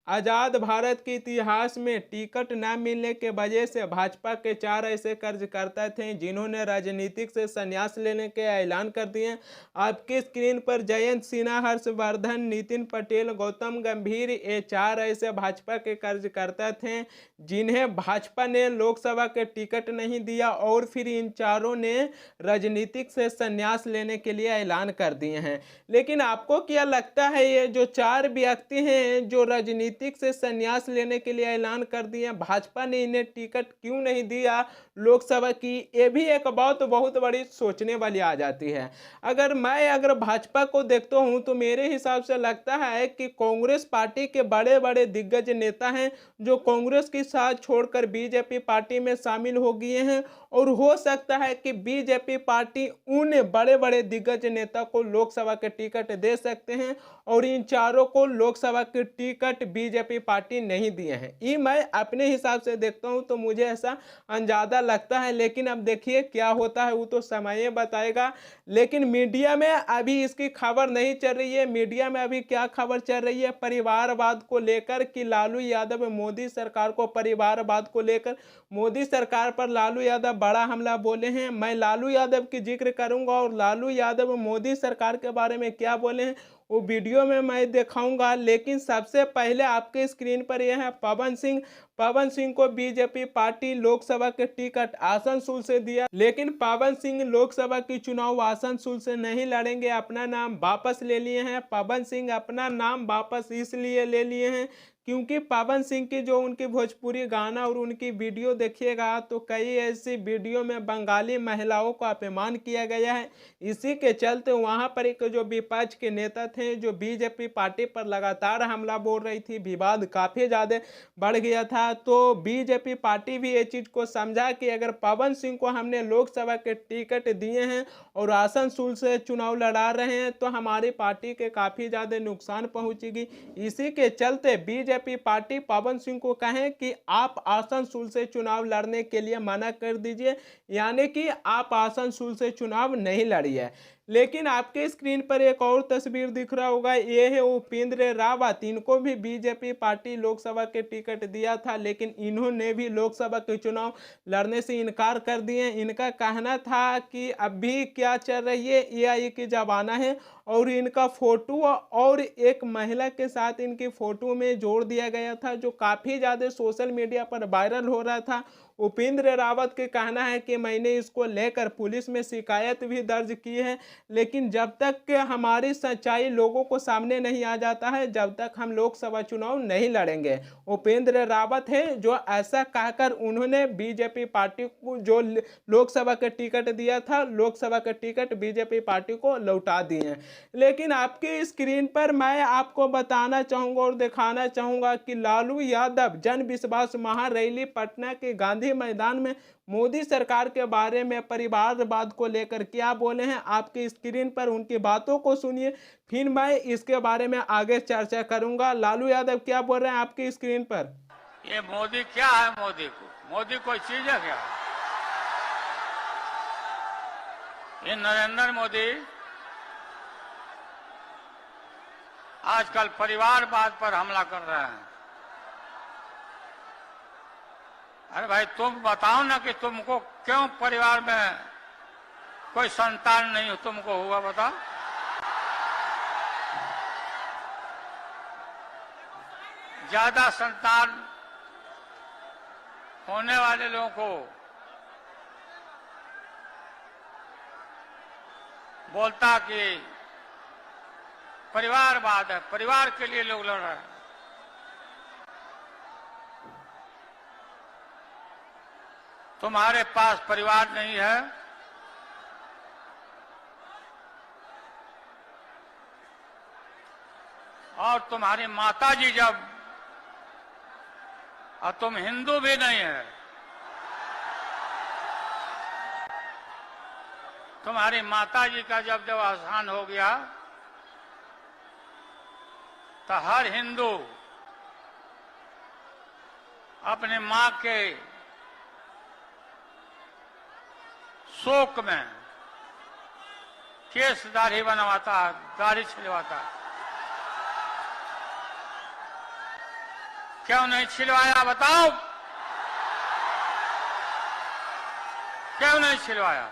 आज़ाद भारत के इतिहास में टिकट न मिलने के वजह से भाजपा के 4 ऐसे कार्यकर्ता थे जिन्होंने राजनीतिक से संन्यास लेने के ऐलान कर दिए। आपकी स्क्रीन पर जयंत सिन्हा, हर्षवर्धन, नितिन पटेल, गौतम गंभीर, ये 4 ऐसे भाजपा के कार्यकर्ता थे जिन्हें भाजपा ने लोकसभा के टिकट नहीं दिया और फिर इन चारों ने राजनीतिक से संन्यास लेने के लिए ऐलान कर दिए हैं। लेकिन आपको क्या लगता है, ये जो 4 व्यक्ति हैं जो राजनीतिक से संन्यास लेने के लिए ऐलान कर दिए, भाजपा ने इन्हें टिकट क्यों नहीं दिया लोकसभा की? ये भी एक बात बहुत बड़ी सोचने वाली आ जाती है। अगर भाजपा को देखता हूं तो मेरे हिसाब से लगता है कि कांग्रेस पार्टी के बड़े बड़े दिग्गज नेता हैं जो कांग्रेस की साथ छोड़कर बीजेपी पार्टी में शामिल हो गए हैं, और हो सकता है कि बीजेपी पार्टी उन बड़े बड़े दिग्गज नेता को लोकसभा के टिकट दे सकते हैं और इन चारों को लोकसभा के टिकट बीजेपी पार्टी नहीं दिए हैं। ये मैं अपने हिसाब से देखता हूं तो मुझे ऐसा अंदाजा लगता है, लेकिन अब देखिए क्या होता है वो तो समय बताएगा। लेकिन मीडिया में अभी इसकी खबर नहीं चल रही है। मीडिया में अभी क्या खबर चल रही है परिवारवाद को लेकर, कि लालू यादव मोदी सरकार को परिवारवाद को लेकर, मोदी सरकार पर लालू यादव बड़ा हमला बोले हैं। मैं लालू यादव की जिक्र करूंगा और लालू यादव मोदी सरकार के बारे में क्या बोले हैं वो वीडियो में मैं दिखाऊंगा। लेकिन सबसे पहले आपके स्क्रीन पर यह है पवन सिंह। पवन सिंह को बीजेपी पार्टी लोकसभा के टिकट आसनसोल से दिया, लेकिन पवन सिंह लोकसभा की चुनाव आसनसोल से नहीं लड़ेंगे, अपना नाम वापस ले लिए हैं। पवन सिंह अपना नाम वापस इसलिए ले लिए हैं क्योंकि पवन सिंह की जो उनकी भोजपुरी गाना और उनकी वीडियो देखिएगा तो कई ऐसी वीडियो में बंगाली महिलाओं का अपमान किया गया है। इसी के चलते वहां पर एक जो विपक्ष के नेता थे जो बीजेपी पार्टी पर लगातार हमला बोल रही थी, विवाद काफ़ी ज़्यादा बढ़ गया था। तो बीजेपी पार्टी भी ये चीज़ को समझा कि अगर पवन सिंह को हमने लोकसभा के टिकट दिए हैं और आसनसोल से चुनाव लड़ा रहे हैं तो हमारी पार्टी के काफ़ी ज़्यादा नुकसान पहुँचेगी। इसी के चलते बीजेपी पार्टी पवन सिंह को कहें कि आप आसनसोल से चुनाव लड़ने के लिए मना कर दीजिए, यानी कि आप आसनसोल से चुनाव नहीं लड़िए। लेकिन आपके स्क्रीन पर एक और तस्वीर दिख रहा होगा, ये है उपेंद्र रावत। इनको भी बीजेपी पार्टी लोकसभा के टिकट दिया था, लेकिन इन्होंने भी लोकसभा के चुनाव लड़ने से इनकार कर दिए। इनका कहना था कि अभी क्या चल रही है, एआई की ज़माना है, और इनका फोटो और एक महिला के साथ इनकी फोटो में जोड़ दिया गया था जो काफ़ी ज़्यादा सोशल मीडिया पर वायरल हो रहा था। उपेंद्र रावत के कहना है कि मैंने इसको लेकर पुलिस में शिकायत भी दर्ज की है, लेकिन जब तक हमारी सच्चाई लोगों को सामने नहीं आ जाता है जब तक हम लोकसभा चुनाव नहीं लड़ेंगे। उपेंद्र रावत है जो ऐसा कहकर उन्होंने बीजेपी पार्टी को जो लोकसभा का टिकट दिया था, लोकसभा का टिकट बीजेपी पार्टी को लौटा दिए। लेकिन आपकी स्क्रीन पर मैं आपको बताना चाहूँगा और दिखाना चाहूँगा कि लालू यादव जन विश्वास महारैली पटना के गांधी मैदान में मोदी सरकार के बारे में परिवारवाद को लेकर क्या बोले हैं, आपकी स्क्रीन पर उनकी बातों को सुनिए, फिर मैं इसके बारे में आगे चर्चा करूंगा। लालू यादव क्या बोल रहे हैं आपकी स्क्रीन पर। ये मोदी क्या है? मोदी कोई चीज है क्या? ये नरेंद्र मोदी आजकल परिवारवाद पर हमला कर रहे हैं। अरे भाई तुम बताओ ना कि तुमको क्यों परिवार में कोई संतान नहीं तुमको हुआ, बताओ। ज्यादा संतान होने वाले लोगों को बोलता कि परिवारवाद है, परिवार के लिए लोग लड़ रहे हैं। तुम्हारे पास परिवार नहीं है, और तुम्हारी माताजी जब, और तुम हिंदू भी नहीं है, तुम्हारी माताजी का जब अवसान हो गया तो हर हिंदू अपने मां के शोक में केस दाढ़ी बनवाता, दाढ़ी छिलवाता। क्यों नहीं छिलवाया बताओ, क्यों नहीं छिलवाया?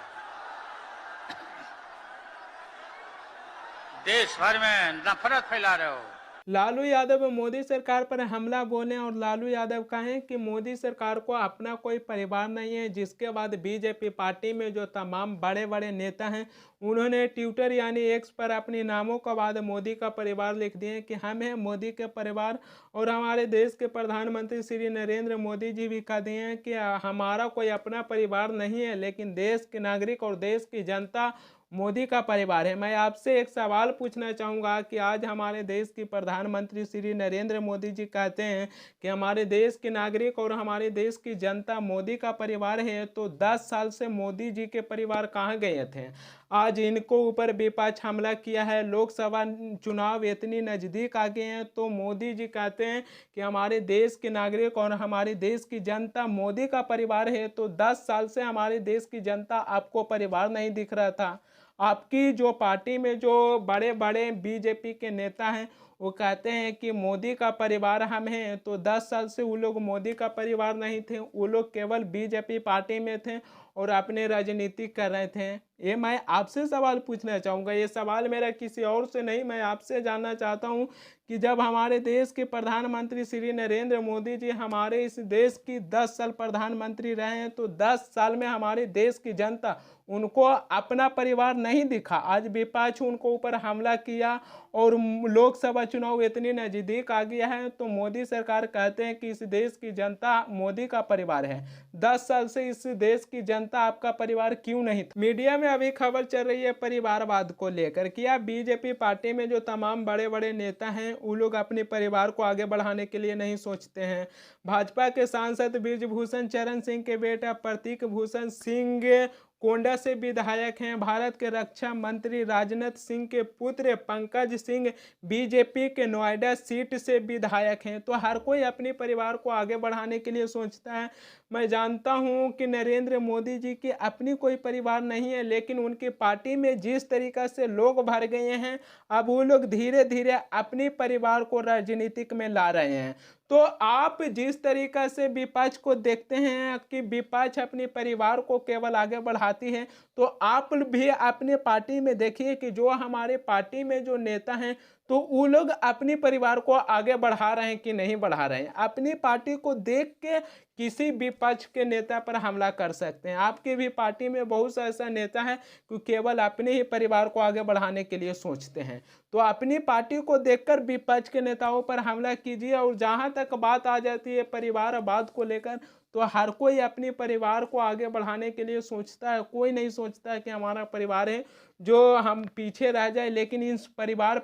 देश भर में नफरत फैला रहे हो। लालू यादव मोदी सरकार पर हमला बोले और लालू यादव कहें कि मोदी सरकार को अपना कोई परिवार नहीं है, जिसके बाद बीजेपी पार्टी में जो तमाम बड़े बड़े नेता हैं उन्होंने ट्विटर यानी एक्स पर अपने नामों के बाद मोदी का परिवार लिख दिए कि हम हैं मोदी के परिवार। और हमारे देश के प्रधानमंत्री श्री नरेंद्र मोदी जी भी कह दिए हैं कि हमारा कोई अपना परिवार नहीं है, लेकिन देश के नागरिक और देश की जनता मोदी का परिवार है। मैं आपसे एक सवाल पूछना चाहूँगा कि आज हमारे देश की प्रधानमंत्री श्री नरेंद्र मोदी जी कहते हैं कि हमारे देश के नागरिक और हमारे देश की जनता मोदी का परिवार है, तो 10 साल से मोदी जी के परिवार कहाँ गए थे? आज इनको ऊपर विपक्ष हमला किया है। लोकसभा चुनाव इतनी नज़दीक आ गए हैं तो मोदी जी कहते हैं कि हमारे देश के नागरिक और हमारे देश की जनता मोदी का परिवार है, तो 10 साल से हमारे देश की जनता आपको परिवार नहीं दिख रहा था। आपकी जो पार्टी में जो बड़े बड़े बीजेपी के नेता हैं वो कहते हैं कि मोदी का परिवार हम हैं, तो 10 साल से वो लोग मोदी का परिवार नहीं थे, वो लोग केवल बीजेपी पार्टी में थे और अपने राजनीति कर रहे थे। ये मैं आपसे सवाल पूछना चाहूँगा, ये सवाल मेरा किसी और से नहीं, मैं आपसे जानना चाहता हूँ कि जब हमारे देश के प्रधानमंत्री श्री नरेंद्र मोदी जी हमारे इस देश की 10 साल प्रधानमंत्री रहे हैं, तो 10 साल में हमारे देश की जनता उनको अपना परिवार नहीं दिखा। आज विपक्ष उनको ऊपर हमला किया और लोकसभा चुनाव इतनी नज़दीक आ गया है तो मोदी सरकार कहते हैं कि इस देश की जनता मोदी का परिवार है। 10 साल से इस देश की जनता आपका परिवार क्यों नहीं था? मीडिया में अभी खबर चल रही है परिवारवाद को लेकर कि आप बीजेपी पार्टी में जो तमाम बड़े बड़े नेता हैं वो लोग अपने परिवार को आगे बढ़ाने के लिए नहीं सोचते हैं। भाजपा के सांसद बृजभूषण चरण सिंह के बेटा प्रतीक भूषण सिंह कोंडा से विधायक हैं। भारत के रक्षा मंत्री राजनाथ सिंह के पुत्र पंकज सिंह बीजेपी के नोएडा सीट से विधायक हैं। तो हर कोई अपने परिवार को आगे बढ़ाने के लिए सोचता है। मैं जानता हूं कि नरेंद्र मोदी जी की अपनी कोई परिवार नहीं है, लेकिन उनकी पार्टी में जिस तरीका से लोग भर गए हैं, अब वो लोग धीरे धीरे अपने परिवार को राजनीतिक में ला रहे हैं। तो आप जिस तरीका से विपक्ष को देखते हैं कि विपक्ष अपने परिवार को केवल आगे बढ़ाती है, तो आप भी अपने पार्टी में देखिए कि जो हमारे पार्टी में जो नेता हैं तो वो लोग अपने परिवार को आगे बढ़ा रहे हैं कि नहीं बढ़ा रहे हैं। अपनी पार्टी को देख के किसी भी पक्ष के नेता पर हमला कर सकते हैं। आपकी भी पार्टी में बहुत सा ऐसा नेता है कि केवल अपने ही परिवार को आगे बढ़ाने के लिए सोचते हैं। तो अपनी पार्टी को देखकर विपक्ष के नेताओं पर हमला कीजिए। और जहां तक बात आ जाती है परिवारवाद को लेकर, तो हर कोई अपने परिवार को आगे बढ़ाने के लिए सोचता है। कोई नहीं सोचता है कि हमारा परिवार है जो हम पीछे रह जाए, लेकिन इस परिवार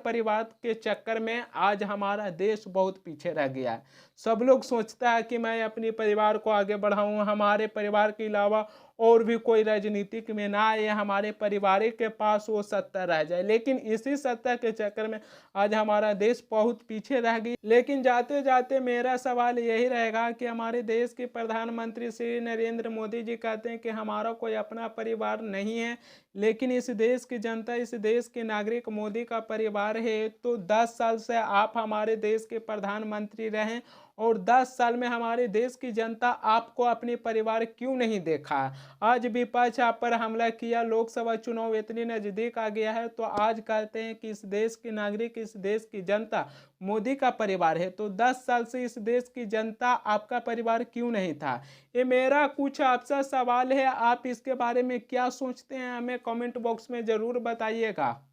के चक्कर में आज हमारा देश बहुत पीछे रह गया है। सब लोग सोचता है कि मैं अपने परिवार को आगे बढ़ाऊं, हमारे परिवार के अलावा और भी कोई राजनीतिक में ना आए, हमारे परिवार के पास वो सत्ता रह जाए। लेकिन इसी सत्ता के चक्कर में आज हमारा देश बहुत पीछे रह गई। लेकिन जाते जाते मेरा सवाल यही रहेगा कि हमारे देश के प्रधानमंत्री श्री नरेंद्र मोदी जी कहते हैं कि हमारा कोई अपना परिवार नहीं है, लेकिन इस देश की जनता, इस देश के नागरिक मोदी का परिवार है। तो 10 साल से आप हमारे देश के प्रधानमंत्री रहे और 10 साल में हमारे देश की जनता आपको अपने परिवार क्यों नहीं देखा? आज विपक्ष आप पर हमला किया, लोकसभा चुनाव इतनी नज़दीक आ गया है, तो आज कहते हैं कि इस देश के नागरिक, इस देश की जनता मोदी का परिवार है। तो 10 साल से इस देश की जनता आपका परिवार क्यों नहीं था? ये मेरा कुछ आपसे सवाल है। आप इसके बारे में क्या सोचते हैं हमें कमेंट बॉक्स में ज़रूर बताइएगा।